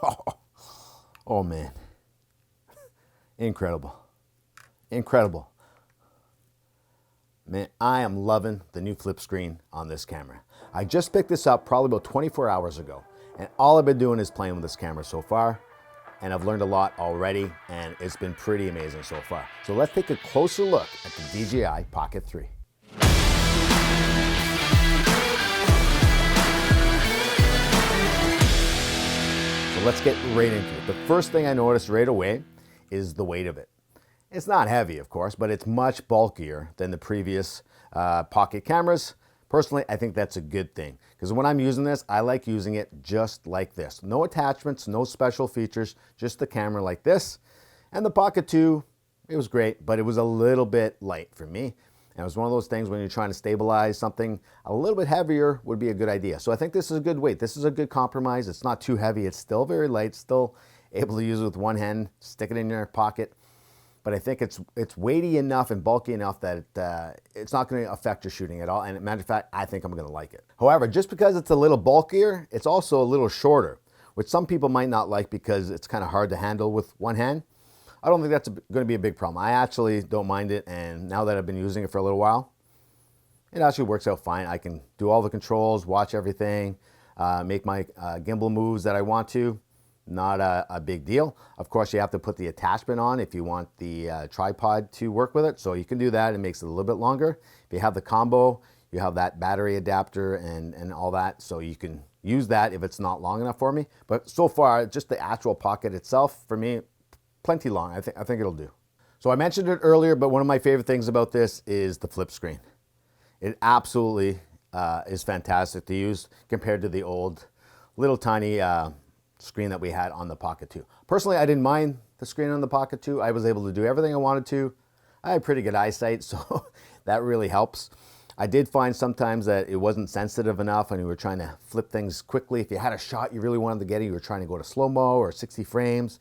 Oh man, incredible, incredible. Man, I am loving the new flip screen on this camera. I just picked this up probably about 24 hours ago, and all I've been doing is playing with this camera so far, and I've learned a lot already, and it's been pretty amazing so far. So let's take a closer look at the DJI Pocket 3. So let's get right into it. The first thing I noticed right away is the weight of it. It's not heavy, of course, but it's much bulkier than the previous Pocket cameras. Personally, I think that's a good thing, because when I'm using this, I like using it just like this. No attachments, no special features, just the camera like this. And the Pocket 2, it was great, but it was a little bit light for me. And it was one of those things when you're trying to stabilize something, a little bit heavier would be a good idea. So I think this is a good weight. This is a good compromise. It's not too heavy. It's still very light, still able to use it with one hand, stick it in your pocket. But I think it's weighty enough and bulky enough that it's not going to affect your shooting at all. And as a matter of fact, I think I'm going to like it. However, just because it's a little bulkier, it's also a little shorter, which some people might not like because it's kind of hard to handle with one hand. I don't think that's going to be a big problem. I actually don't mind it, and now that I've been using it for a little while, it actually works out fine. I can do all the controls, watch everything, make my gimbal moves that I want to. Not a big deal. Of course, you have to put the attachment on if you want the tripod to work with it. So you can do that. It makes it a little bit longer. If you have the combo, you have that battery adapter and all that. So you can use that if it's not long enough for me. But so far, just the actual Pocket itself, for me, plenty long. I think it'll do. So I mentioned it earlier, but one of my favorite things about this is the flip screen. It absolutely is fantastic to use compared to the old little tiny screen that we had on the Pocket 2. Personally, I didn't mind the screen on the Pocket 2. I was able to do everything I wanted to. I had pretty good eyesight, so that really helps. I did find sometimes that it wasn't sensitive enough when you were trying to flip things quickly. If you had a shot you really wanted to get it, you were trying to go to slow-mo or 60 frames,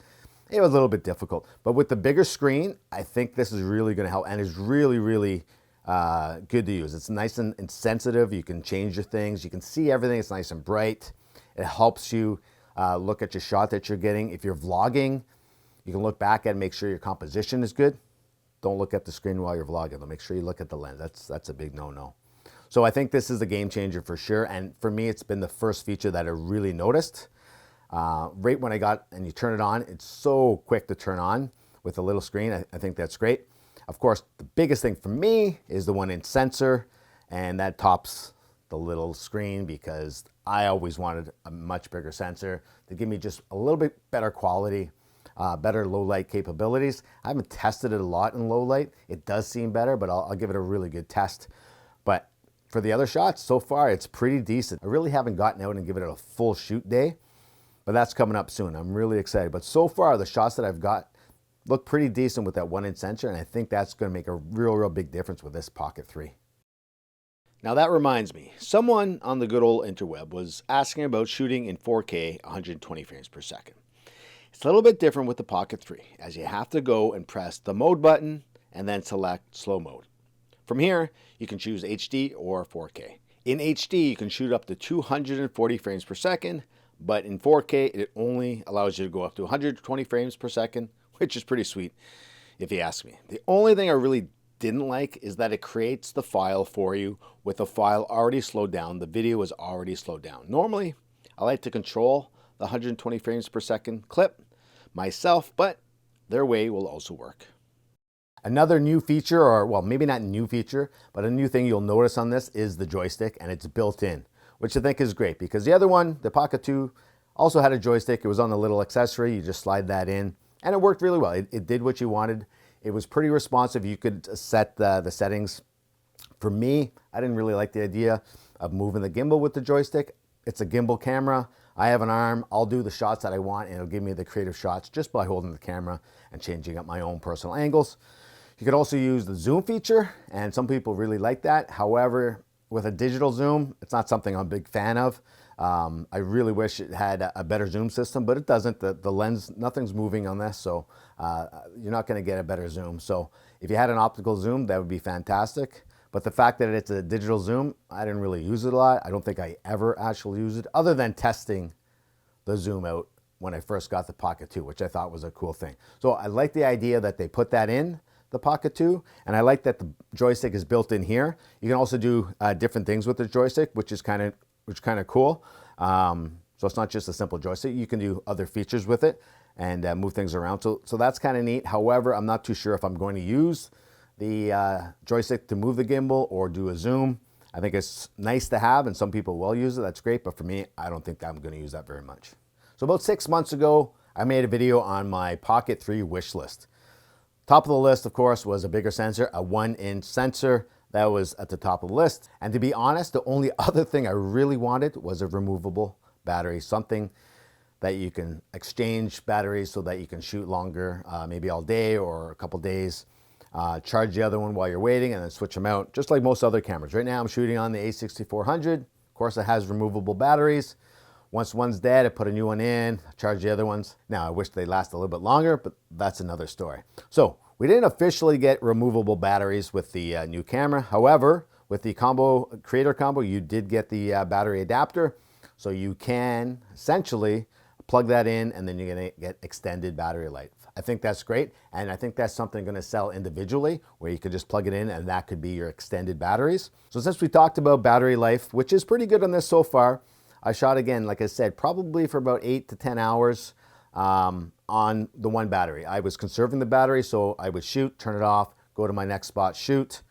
it was a little bit difficult. But with the bigger screen, I think this is really going to help, and it's really, really good to use. It's nice and sensitive. You can change your things. You can see everything. It's nice and bright. It helps you look at your shot that you're getting. If you're vlogging, you can look back and make sure your composition is good. Don't look at the screen while you're vlogging. Though. Make sure you look at the lens. That's a big no-no. So I think this is a game changer for sure. And for me, it's been the first feature that I really noticed. Right when I got, and you turn it on, it's so quick to turn on with a little screen. I think that's great. Of course, the biggest thing for me is the 1-inch sensor, and that tops the little screen because I always wanted a much bigger sensor to give me just a little bit better quality, better low light capabilities. I haven't tested it a lot in low light. It does seem better, but I'll give it a really good test. But for the other shots, so far it's pretty decent. I really haven't gotten out and given it a full shoot day, but that's coming up soon. I'm really excited. But so far, the shots that I've got look pretty decent with that 1-inch sensor, and I think that's going to make a real big difference with this Pocket 3. Now that reminds me, someone on the good old interweb was asking about shooting in 4K 120 frames per second. It's a little bit different with the Pocket 3, as you have to go and press the mode button and then select slow mode. From here, you can choose HD or 4K. In HD, you can shoot up to 240 frames per second, but in 4K, it only allows you to go up to 120 frames per second, which is pretty sweet, if you ask me. The only thing I really didn't like is that it creates the file for you with the file already slowed down. The video is already slowed down. Normally, I like to control the 120 frames per second clip myself, but their way will also work. Another new feature, or well, maybe not new feature, but a new thing you'll notice on this is the joystick, and it's built in, which I think is great because the other one, the Pocket 2, also had a joystick. It was on the little accessory. You just slide that in, and it worked really well. It did what you wanted. It was pretty responsive. You could set the settings. For me, I didn't really like the idea of moving the gimbal with the joystick. It's a gimbal camera. I have an arm. I'll do the shots that I want, and it'll give me the creative shots just by holding the camera and changing up my own personal angles. You could also use the zoom feature, and some people really like that. However, with a digital zoom, it's not something I'm a big fan of. I really wish it had a better zoom system, but it doesn't. The lens, nothing's moving on this, so you're not going to get a better zoom. So if you had an optical zoom, that would be fantastic. But the fact that it's a digital zoom, I didn't really use it a lot. I don't think I ever actually used it, other than testing the zoom out when I first got the Pocket 2, which I thought was a cool thing. So I like the idea that they put that in the Pocket 2, and I like that the joystick is built in here. You can also do different things with the joystick, which is kind of cool. So it's not just a simple joystick. You can do other features with it and move things around. So that's kind of neat. However, I'm not too sure if I'm going to use the joystick to move the gimbal or do a zoom. I think it's nice to have, and some people will use it. That's great, but for me, I don't think that I'm going to use that very much. So about 6 months ago, I made a video on my Pocket 3 wish list. Top of the list, of course, was a bigger sensor, a 1-inch sensor. That was at the top of the list. And to be honest, the only other thing I really wanted was a removable battery, something that you can exchange batteries so that you can shoot longer, maybe all day or a couple days. Charge the other one while you're waiting and then switch them out, just like most other cameras. Right now I'm shooting on the A6400. Of course, it has removable batteries. Once one's dead, I put a new one in, charge the other ones. Now I wish they last a little bit longer, but that's another story. So we didn't officially get removable batteries with the new camera. However, with the creator combo, you did get the battery adapter. So you can essentially plug that in and then you're gonna get extended battery life. I think that's great. And I think that's something gonna sell individually where you could just plug it in and that could be your extended batteries. So since we talked about battery life, which is pretty good on this so far, I shot again, like I said, probably for about 8 to 10 hours on the one battery. I was conserving the battery, so I would shoot, turn it off, go to my next spot, shoot,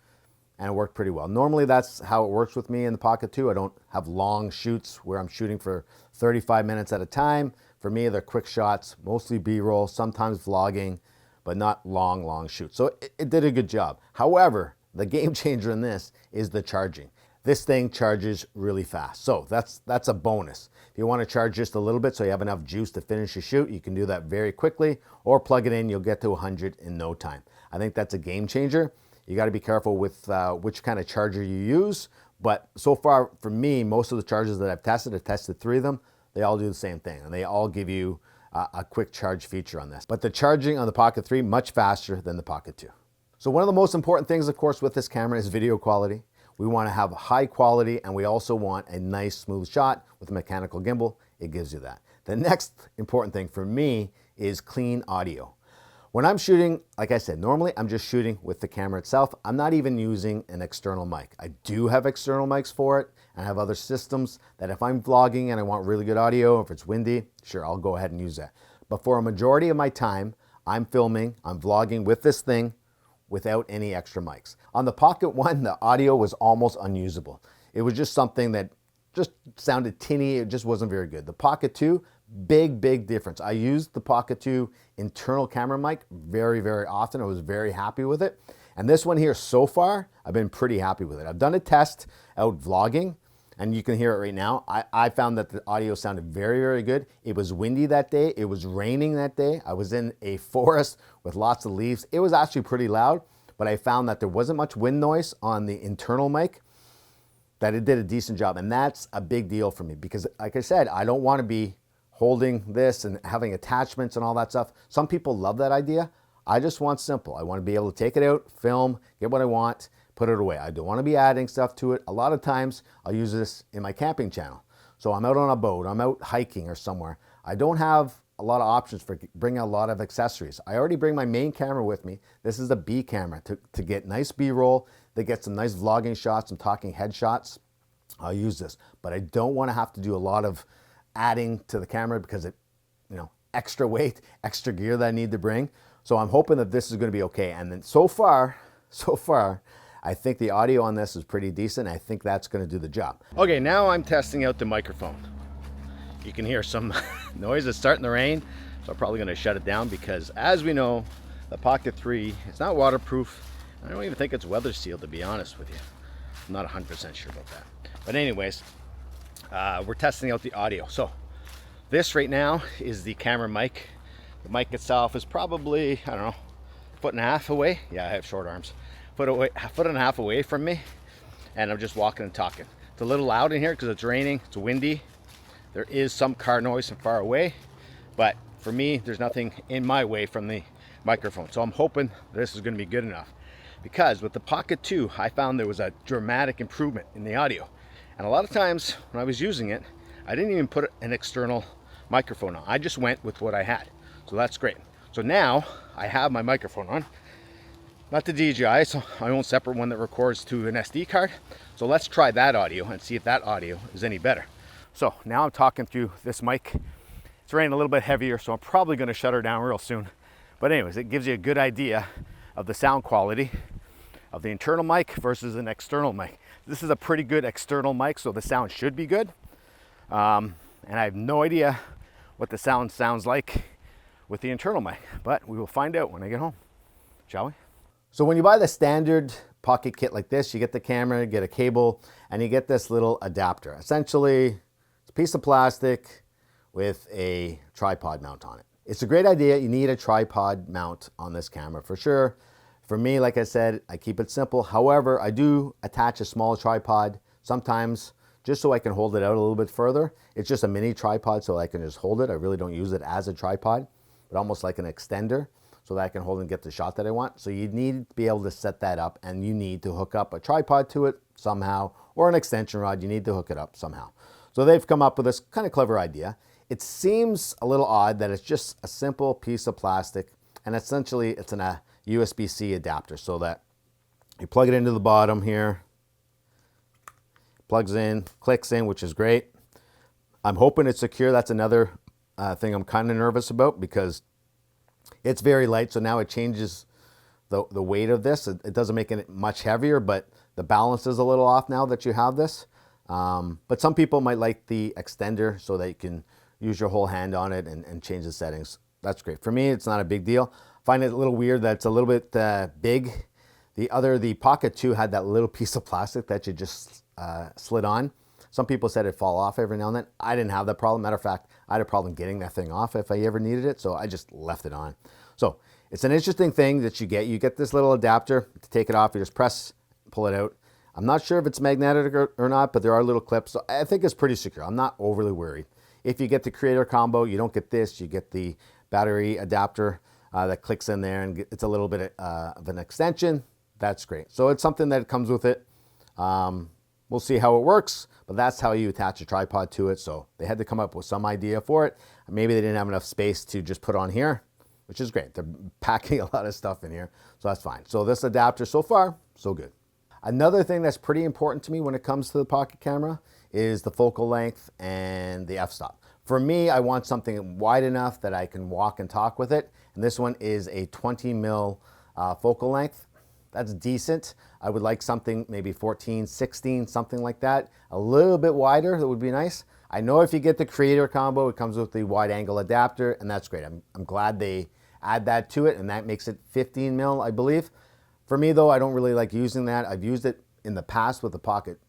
and it worked pretty well. Normally that's how it works with me in the Pocket 2. I don't have long shoots where I'm shooting for 35 minutes at a time. For me, they're quick shots, mostly B-roll, sometimes vlogging, but not long shoots. So it did a good job. However, the game changer in this is the charging. This thing charges really fast. So that's a bonus. If you want to charge just a little bit so you have enough juice to finish your shoot, you can do that very quickly, or plug it in, you'll get to 100 in no time. I think that's a game changer. You got to be careful with which kind of charger you use. But so far for me, most of the chargers that I've tested 3 of them, they all do the same thing, and they all give you a quick charge feature on this. But the charging on the Pocket 3, much faster than the Pocket 2. So one of the most important things, of course, with this camera is video quality. We want to have high quality, and we also want a nice smooth shot with a mechanical gimbal. It gives you that. The next important thing for me is clean audio. When I'm shooting, like I said, normally I'm just shooting with the camera itself. I'm not even using an external mic. I do have external mics for it, and I have other systems that if I'm vlogging and I want really good audio, if it's windy, sure, I'll go ahead and use that. But for a majority of my time, I'm filming, I'm vlogging with this thing without any extra mics. On the Pocket 1, the audio was almost unusable. It was just something that just sounded tinny. It just wasn't very good. The Pocket 2, big difference. I used the Pocket 2 internal camera mic very often. I was very happy with it. And this one here, so far, I've been pretty happy with it. I've done a test out vlogging, and you can hear it right now. I found that the audio sounded very good. It was windy that day. It was raining that day. I was in a forest with lots of leaves. It was actually pretty loud, but I found that there wasn't much wind noise on the internal mic, that it did a decent job. And that's a big deal for me because, like I said, I don't want to be holding this and having attachments and all that stuff. Some people love that idea. I just want simple. I want to be able to take it out, film, get what I want, put it away. I don't want to be adding stuff to it. A lot of times I'll use this in my camping channel. So I'm out on a boat, I'm out hiking or somewhere. I don't have a lot of options for bringing a lot of accessories. I already bring my main camera with me. This is a B camera to get nice B-roll, to get some nice vlogging shots, some talking head shots. I'll use this, but I don't want to have to do a lot of adding to the camera because it, extra weight, extra gear that I need to bring. So I'm hoping that this is going to be okay. And then so far, I think the audio on this is pretty decent. I think that's going to do the job. Okay, now I'm testing out the microphone. You can hear some noise. It's starting to rain, so I'm probably going to shut it down because, as we know, the Pocket 3, it's not waterproof. I don't even think it's weather sealed, to be honest with you. I'm not 100% sure about that. But anyways, we're testing out the audio. So this right now is the camera mic. The mic itself is probably, I don't know, 1.5 feet away. Yeah, I have short arms. 1.5 feet away from me, and I'm just walking and talking. It's a little loud in here because it's raining, it's windy. There is some car noise from far away, but for me, there's nothing in my way from the microphone. So I'm hoping this is going to be good enough, because with the Pocket 2, I found there was a dramatic improvement in the audio. And a lot of times when I was using it, I didn't even put an external microphone on. I just went with what I had. So that's great. So now I have my microphone on. Not the DJI, so I own a separate one that records to an SD card. So let's try that audio and see if that audio is any better. So now I'm talking through this mic. It's raining a little bit heavier, so I'm probably gonna shut her down real soon. But anyways, it gives you a good idea of the sound quality of the internal mic versus an external mic. This is a pretty good external mic, so the sound should be good. And I have no idea what the sound sounds like with the internal mic, but we will find out when I get home, shall we? So when you buy the standard Pocket kit like this, you get the camera, you get a cable, and you get this little adapter. Essentially, it's a piece of plastic with a tripod mount on it. It's a great idea. You need a tripod mount on this camera for sure. For me, like I said, I keep it simple. However, I do attach a small tripod sometimes just so I can hold it out a little bit further. It's just a mini tripod so I can just hold it. I really don't use it as a tripod, but almost like an extender, so that I can hold and get the shot that I want. So you need to be able to set that up, and you need to hook up a tripod to it somehow, or an extension rod. You need to hook it up somehow. So they've come up with this kind of clever idea. It seems a little odd that it's just a simple piece of plastic, and essentially it's a USB-C adapter, so that you plug it into the bottom here, plugs in, clicks in, which is great. I'm hoping it's secure. That's another thing I'm kind of nervous about, because it's very light, so now it changes the weight of this. It doesn't make it much heavier, but the balance is a little off now that you have this. But some people might like the extender so that you can use your whole hand on it and change the settings. That's great. For me, it's not a big deal. I find it a little weird that it's a little bit big. The Pocket 2 had that little piece of plastic that you just slid on. Some people said it'd fall off every now and then. I didn't have that problem. Matter of fact, I had a problem getting that thing off if I ever needed it, so I just left it on. So it's an interesting thing that you get. You get this little adapter to take it off. You just press, pull it out. I'm not sure if it's magnetic or not, but there are little clips. So I think it's pretty secure. I'm not overly worried. If you get the creator combo, you don't get this. You get the battery adapter that clicks in there, and it's a little bit of an extension. That's great. So it's something that comes with it. We'll see how it works, but that's how you attach a tripod to it. So they had to come up with some idea for it. Maybe they didn't have enough space to just put on here, which is great. They're packing a lot of stuff in here, so that's fine. So this adapter, so far, so good. Another thing that's pretty important to me when it comes to the Pocket camera is the focal length and the f-stop. For me, I want something wide enough that I can walk and talk with it. And this one is a 20 mil focal length. That's decent. I would like something maybe 14, 16, something like that. A little bit wider, that would be nice. I know if you get the creator combo, it comes with the wide angle adapter, and that's great. I'm glad they add that to it, and that makes it 15 mil, I believe. For me though, I don't really like using that. I've used it in the past with the Pocket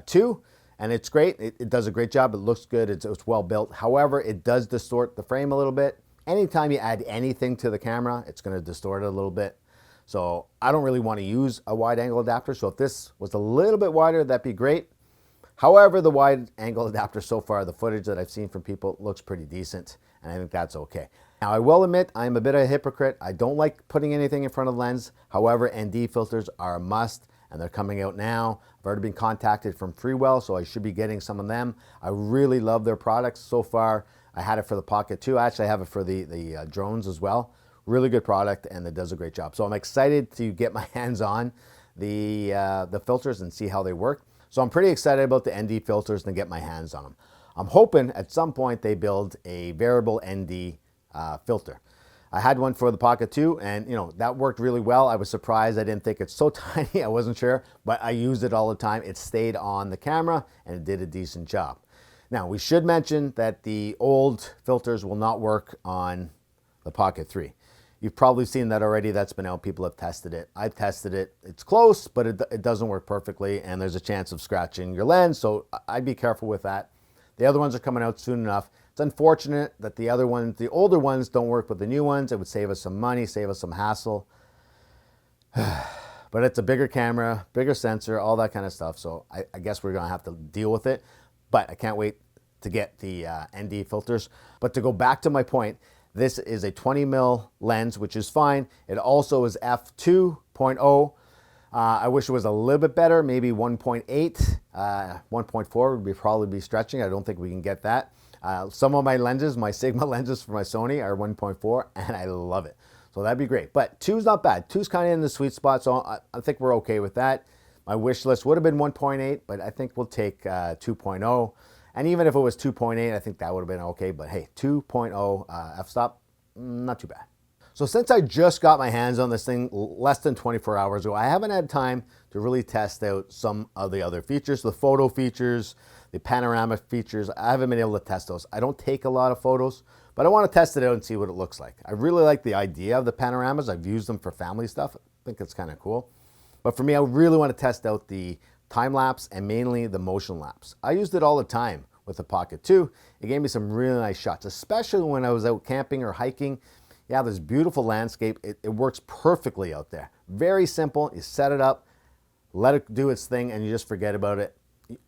2, and it's great. It does a great job. It looks good. It's well built. However, it does distort the frame a little bit. Anytime you add anything to the camera, it's going to distort it a little bit. So I don't really want to use a wide angle adapter. So if this was a little bit wider, that'd be great. However, the wide angle adapter so far, the footage that I've seen from people looks pretty decent, and I think that's okay. Now I will admit I'm a bit of a hypocrite. I don't like putting anything in front of the lens. However, ND filters are a must, and they're coming out now. I've already been contacted from Freewell, so I should be getting some of them. I really love their products so far. I had it for the Pocket 2. Actually, I have it for the drones as well. Really good product, and it does a great job. So I'm excited to get my hands on the filters and see how they work. So I'm pretty excited about the ND filters and to get my hands on them. I'm hoping at some point they build a variable ND filter. I had one for the Pocket 2, and that worked really well. I was surprised. I didn't think it's so tiny. I wasn't sure, but I used it all the time. It stayed on the camera, and it did a decent job. Now, we should mention that the old filters will not work on the Pocket 3. You've probably seen that already. That's been out. People have tested it. I've tested it. It's close, but it doesn't work perfectly, and there's a chance of scratching your lens, so I'd be careful with that. The other ones are coming out soon enough. It's unfortunate that the older ones don't work with the new ones. It would save us some money, save us some hassle. But it's a bigger camera, bigger sensor, all that kind of stuff, so I guess we're going to have to deal with it. But I can't wait to get the ND filters. But to go back to my point, this is a 20 mil lens, which is fine. It also is f2.0. I wish it was a little bit better, maybe 1.8. 1.4 would probably be stretching. I don't think we can get that. Some of my lenses, my Sigma lenses for my Sony are 1.4, and I love it. So that'd be great. But 2's not bad. 2's kind of in the sweet spot, so I think we're okay with that. My wish list would have been 1.8, but I think we'll take 2.0. And even if it was 2.8, I think that would have been okay. But hey, 2.0 f-stop, not too bad. So since I just got my hands on this thing less than 24 hours ago, I haven't had time to really test out some of the other features, the photo features, the panorama features. I haven't been able to test those. I don't take a lot of photos, but I want to test it out and see what it looks like. I really like the idea of the panoramas. I've used them for family stuff. I think it's kind of cool. But for me, I really want to test out the time lapse and mainly the motion lapse. I used it all the time with the Pocket 2. It gave me some really nice shots, especially when I was out camping or hiking. Yeah, this beautiful landscape. It works perfectly out there. Very simple. You set it up, let it do its thing, and you just forget about it.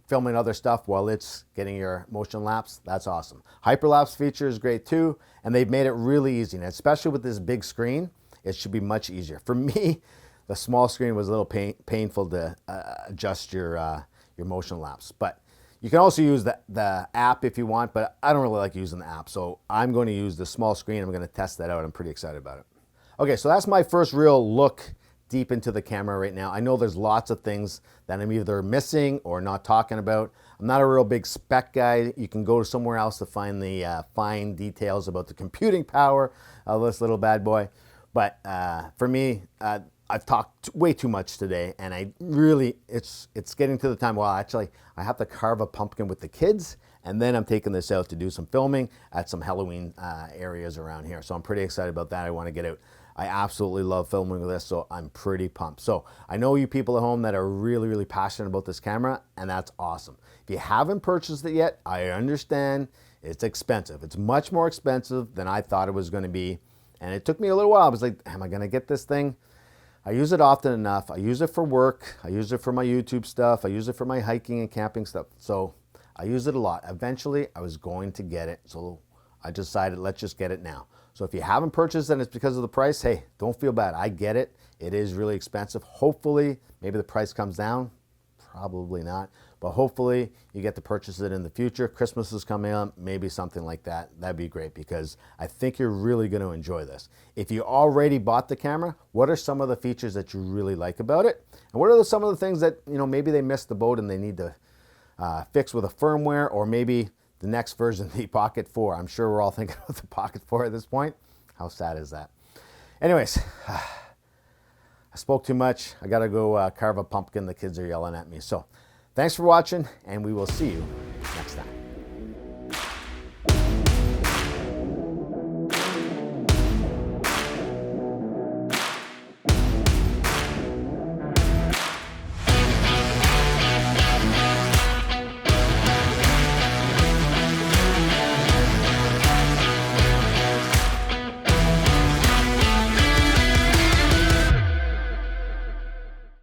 Filming other stuff while it's getting your motion lapse, that's awesome. Hyperlapse feature is great too, and they've made it really easy. And especially with this big screen, it should be much easier. For me, the small screen was a little painful to adjust your motion lapse. But you can also use the app if you want, but I don't really like using the app. So I'm going to use the small screen. I'm going to test that out. I'm pretty excited about it. Okay, so that's my first real look deep into the camera right now. I know there's lots of things that I'm either missing or not talking about. I'm not a real big spec guy. You can go somewhere else to find the fine details about the computing power of this little bad boy. But for me, I've talked way too much today, and I really, it's getting to the time, well, actually, I have to carve a pumpkin with the kids, and then I'm taking this out to do some filming at some Halloween areas around here. So I'm pretty excited about that. I want to get out. I absolutely love filming with this, so I'm pretty pumped. So I know you people at home that are really, really passionate about this camera, and that's awesome. If you haven't purchased it yet, I understand it's expensive. It's much more expensive than I thought it was going to be, and it took me a little while. I was like, am I going to get this thing? I use it often enough. I use it for work. I use it for my YouTube stuff. I use it for my hiking and camping stuff. So I use it a lot. Eventually, I was going to get it. So I decided, let's just get it now. So if you haven't purchased and it's because of the price, hey, don't feel bad. I get it. It is really expensive. Hopefully, maybe the price comes down. Probably not. But hopefully, you get to purchase it in the future. Christmas is coming up, maybe something like that. That'd be great because I think you're really going to enjoy this. If you already bought the camera, what are some of the features that you really like about it? And what are some of the things that, you know, maybe they missed the boat and they need to fix with a firmware, or maybe the next version, the Pocket 4. I'm sure we're all thinking of the Pocket 4 at this point. How sad is that? Anyways, I spoke too much. I got to go carve a pumpkin. The kids are yelling at me. So thanks for watching, and we will see you